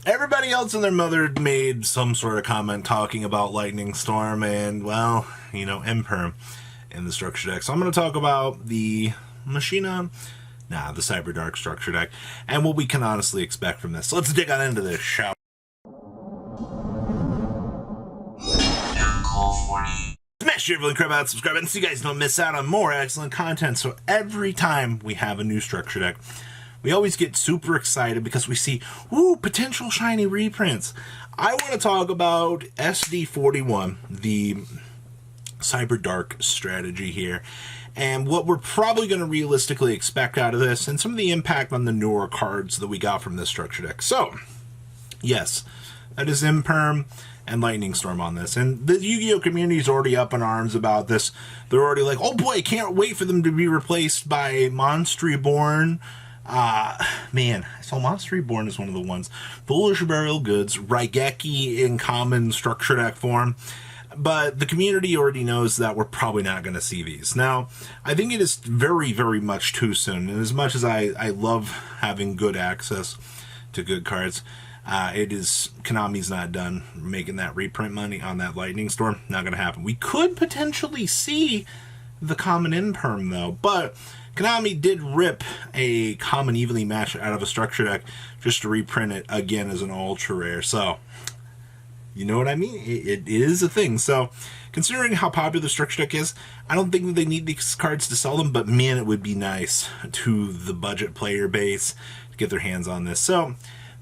Everybody else and their mother made some sort of comment talking about Lightning Storm and, well, Imperm in the structure deck. So I'm going to talk about the Machina, the Cyberdark structure deck, and what we can honestly expect from this. So let's dig on into this, shall we? Smash your crap out, subscribe, and so you guys don't miss out on more excellent content. So every time we have a new structure deck, we always get super excited because we see, potential shiny reprints. I want to talk about SD41, the Cyberdark strategy here, and what we're probably going to realistically expect out of this, and some of the impact on the newer cards that we got from this structure deck. So, yes, that is Imperm and Lightning Storm on this. And the Yu-Gi-Oh! Community is already up in arms about this. They're already like, oh boy, can't wait for them to be replaced by Monster Reborn. So Monster Reborn is one of the ones. Foolish Burial Goods, Raigeki in common structure deck form. But the community already knows that we're probably not going to see these. Now, I think it is very, very much too soon. And as much as I love having good access to good cards, Konami's not done making that reprint money on that Lightning Storm. Not going to happen. We could potentially see the common Imperm, though. But Konami did rip a common evenly matched out of a structure deck just to reprint it again as an ultra rare. So, you know what I mean? It is a thing. So, considering how popular the structure deck is, I don't think that they need these cards to sell them, but man, it would be nice to the budget player base to get their hands on this. So,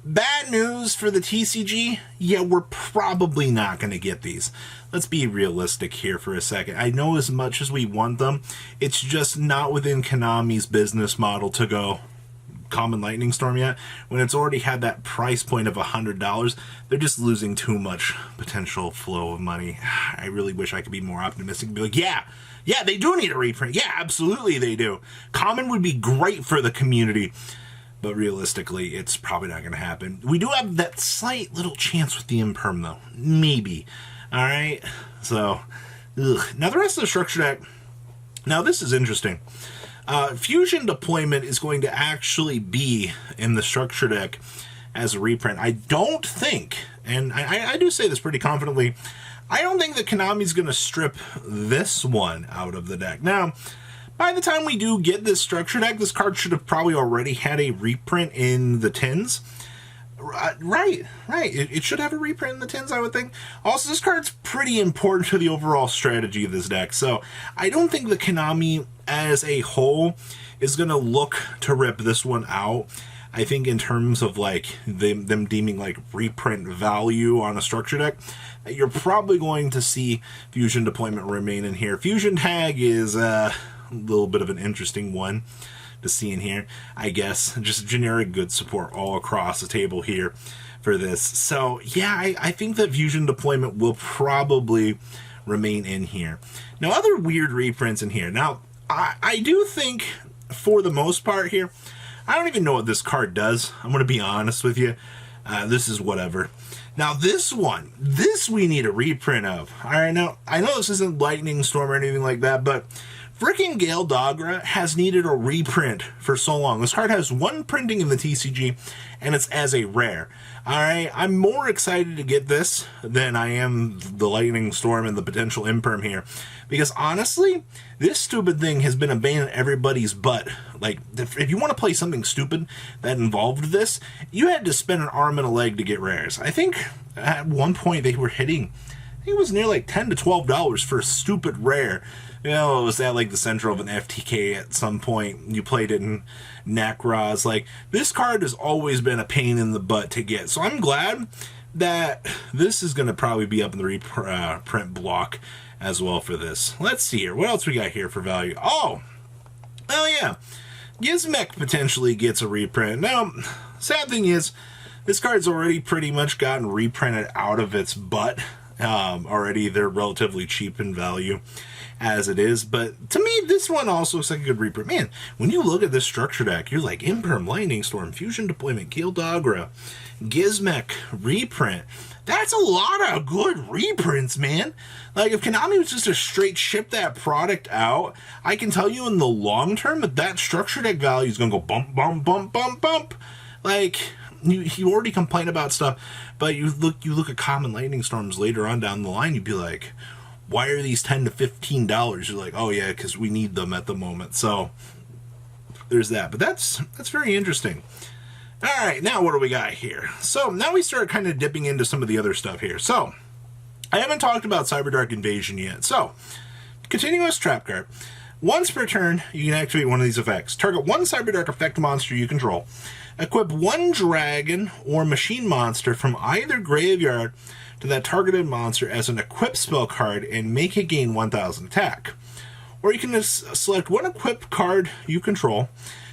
bad news for the TCG. Yeah, we're probably not going to get these. Let's be realistic here for a second. I know as much as we want them, it's just not within Konami's business model to go common Lightning Storm yet. When it's already had that price point of $100, they're just losing too much potential flow of money. I really wish I could be more optimistic and be like, yeah, they do need a reprint. Yeah, absolutely they do. Common would be great for the community. But realistically, it's probably not going to happen. We do have that slight little chance with the Imperm, though. Maybe. Alright? So, now the rest of the structure deck. Now, this is interesting. Fusion Deployment is going to actually be in the structure deck as a reprint. I don't think, and I do say this pretty confidently, I don't think that Konami's going to strip this one out of the deck. Now, by the time we do get this structure deck, this card should have probably already had a reprint in the tins. Right. It should have a reprint in the tins, I would think. Also, this card's pretty important to the overall strategy of this deck. So, I don't think the Konami as a whole is going to look to rip this one out. I think in terms of like them deeming like reprint value on a structure deck, you're probably going to see Fusion Deployment remain in here. Fusion Tag is a little bit of an interesting one to see in here, I guess. Just generic good support all across the table here for this. So yeah, I think that Fusion Deployment will probably remain in here. Now, other weird reprints in here. Now, I do think for the most part here, I don't even know what this card does. I'm going to be honest with you. This is whatever. Now, this we need a reprint of. All right, now, I know this isn't Lightning Storm or anything like that, but frickin' Gale Dogra has needed a reprint for so long. This card has one printing in the TCG, and it's as a rare. Alright, I'm more excited to get this than I am the Lightning Storm and the potential Imperm here. Because honestly, this stupid thing has been a bane in everybody's butt. Like, if you want to play something stupid that involved this, you had to spend an arm and a leg to get rares. I think at one point they were hitting, I think it was near like $10 to $12 for a stupid rare. You know, it was at like the center of an FTK at some point. You played it in Necros. Like, this card has always been a pain in the butt to get. So I'm glad that this is going to probably be up in the reprint block as well for this. Let's see here. What else we got here for value? Oh yeah. Gizmek potentially gets a reprint. Now, sad thing is, this card's already pretty much gotten reprinted out of its butt. Already they're relatively cheap in value as it is, but to me this one also looks like a good reprint. Man, when you look at this structure deck, you're like Imperm, Lightning Storm, Fusion Deployment, Gale Dogra, Gizmek reprint. That's a lot of good reprints, man. Like, if Konami was just to straight ship that product out, I can tell you in the long term that structure deck value is going to go bump, bump, bump, bump, bump. Like, you already complain about stuff, but you look at common lightning storms later on down the line, you'd be like, why are these $10 to $15? You're like, oh yeah, because we need them at the moment. So there's that. But that's very interesting. All right, now what do we got here? So now we start kind of dipping into some of the other stuff here. So I haven't talked about Cyberdark Invasion yet. So continuous trap card. Once per turn, you can activate one of these effects. Target one Cyberdark effect monster you control. Equip one dragon or machine monster from either graveyard to that targeted monster as an equipped spell card and make it gain 1,000 attack. Or you can just select one equipped card you control,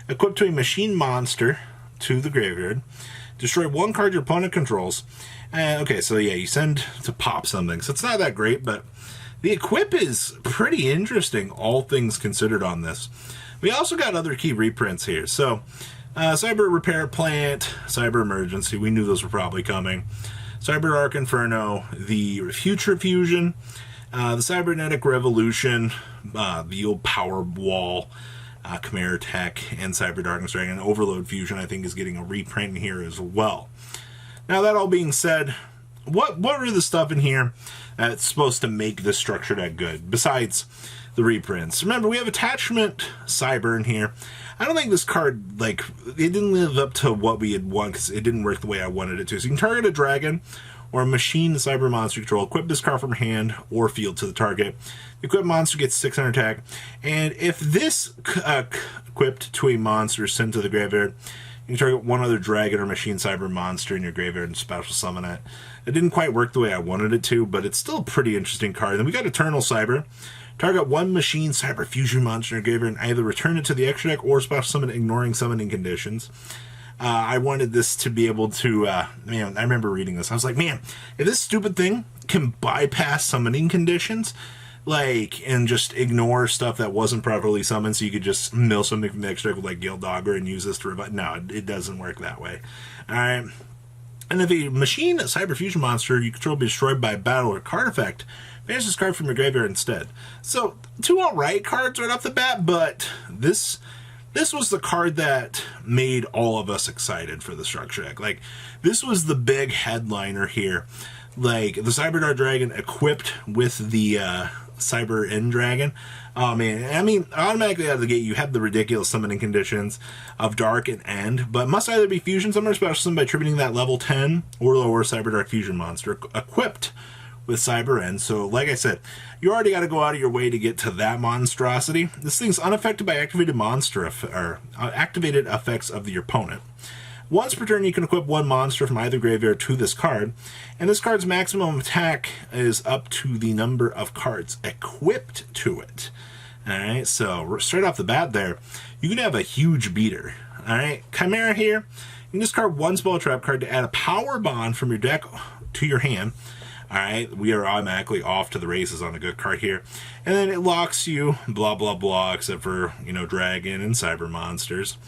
equip to a machine monster to the graveyard, destroy one card your opponent controls. Okay, so yeah, you send to pop something. So it's not that great, but the equip is pretty interesting, all things considered on this. We also got other key reprints here. So, Cyber Repair Plant, Cyber Emergency, we knew those were probably coming. Cyberdark Inferno, the Future Fusion, the Cybernetic Revolution, the old Power Wall, Chimera Tech, and Cyber Darkness Dragon. Overload Fusion, I think, is getting a reprint here as well. Now, that all being said, what are the stuff in here that's supposed to make this structure that good, besides the reprints? Remember, we have Attachment Cyber in here. I don't think this card, like, it didn't live up to what we had won, because it didn't work the way I wanted it to. So you can target a dragon or a machine cyber monster control, equip this card from hand or field to the target. The equipped monster gets 600 attack, and if this equipped to a monster is sent to the graveyard, you can target one other dragon or machine cyber monster in your graveyard and special summon it. It didn't quite work the way I wanted it to, but it's still a pretty interesting card. Then we got Eternal Cyber. Target one machine cyber fusion monster in your graveyard and either return it to the extra deck or special summon, ignoring summoning conditions. I wanted this to be able to, man, I remember reading this. I was like, man, if this stupid thing can bypass summoning conditions, like, and just ignore stuff that wasn't properly summoned, so you could just mill something from the extra deck with, like, Guild Dogger and use this to revive. No, it doesn't work that way. Alright. And if a machine cyber fusion monster you control be destroyed by a battle or card effect, banish this card from your graveyard instead. So, two alright cards right off the bat, but this was the card that made all of us excited for the structure deck. Like, this was the big headliner here. Like, the Cyberdark Dragon equipped with the Cyber End Dragon. Oh, man. I mean, automatically out of the gate, you have the ridiculous summoning conditions of Dark and End, but must either be Fusion Summon or Special Summon by attributing that level 10 or lower Cyberdark Fusion monster equipped with Cyber End. So, like I said, you already got to go out of your way to get to that monstrosity. This thing's unaffected by activated activated effects of your opponent. Once per turn, you can equip one monster from either graveyard to this card, and this card's maximum attack is up to the number of cards equipped to it. Alright, so straight off the bat there, you can have a huge beater. Alright, Chimera here, you can discard one spell trap card to add a power bond from your deck to your hand. Alright, we are automatically off to the races on a good card here. And then it locks you, blah blah blah, except for, you know, dragon and cyber monsters.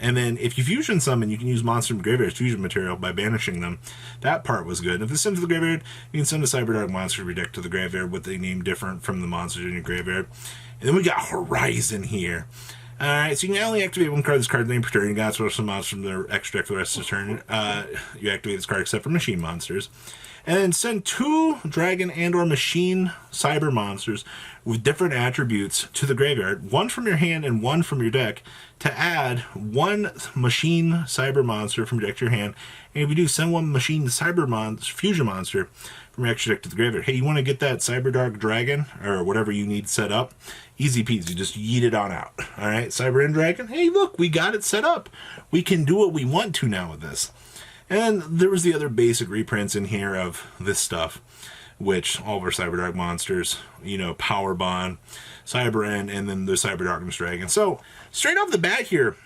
And then if you fusion summon, you can use monster from graveyard's fusion material by banishing them. That part was good. And if it's sent to the graveyard, you can send a Cyberdark monster from your deck to the graveyard with a name different from the monsters in your graveyard. And then we got Horizon here. Alright, so you can only activate one card this card's name per turn. You got to some monsters from their extra deck for the rest of the turn. You activate this card except for machine monsters. And then send two dragon and or machine cyber monsters with different attributes to the graveyard, one from your hand and one from your deck, to add one machine cyber monster from your deck to your hand. And if you do, send one machine cyber fusion monster from your extra deck to the graveyard. Hey, you want to get that Cyberdark Dragon, or whatever you need set up? Easy peasy, just yeet it on out. Alright, Cyber End Dragon, hey look, we got it set up. We can do what we want to now with this. And there was the other basic reprints in here of this stuff, which all of our Cyberdark monsters, you know, Power Bond, Cyber End, and then the Cyber Darkness Dragon. So, straight off the bat here,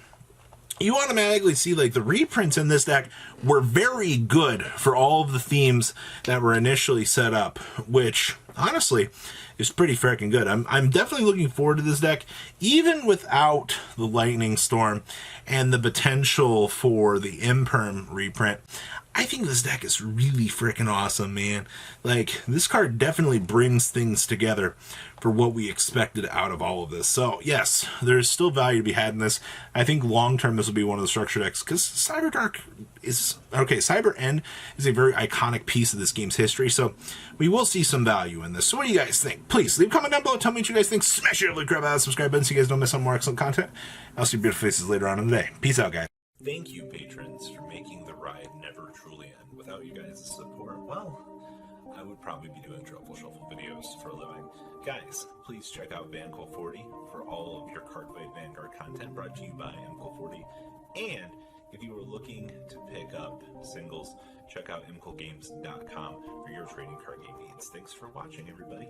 you automatically see, like, the reprints in this deck were very good for all of the themes that were initially set up, which, honestly, is pretty freaking good. I'm definitely looking forward to this deck, even without the Lightning Storm and the potential for the Imperm reprint. I think this deck is really freaking awesome, man. Like, this card definitely brings things together for what we expected out of all of this. So, yes, there's still value to be had in this. I think long-term this will be one of the structure decks, because Cyberdark is... Okay, Cyber End is a very iconic piece of this game's history, so we will see some value in this. So what do you guys think? Please, leave a comment down below. Tell me what you guys think. Smash it, grab out, subscribe button so you guys don't miss out on more excellent content. I'll see your beautiful faces later on in the day. Peace out, guys. Thank you, patrons, for making the ride never truly end. Without you guys' support, well, I would probably be doing Truffle Shuffle videos for a living. Guys, please check out VanCool40 for all of your Cardfight Vanguard content brought to you by MCool40. And if you are looking to pick up singles, check out mcoolgames.com for your trading card game needs. Thanks for watching, everybody.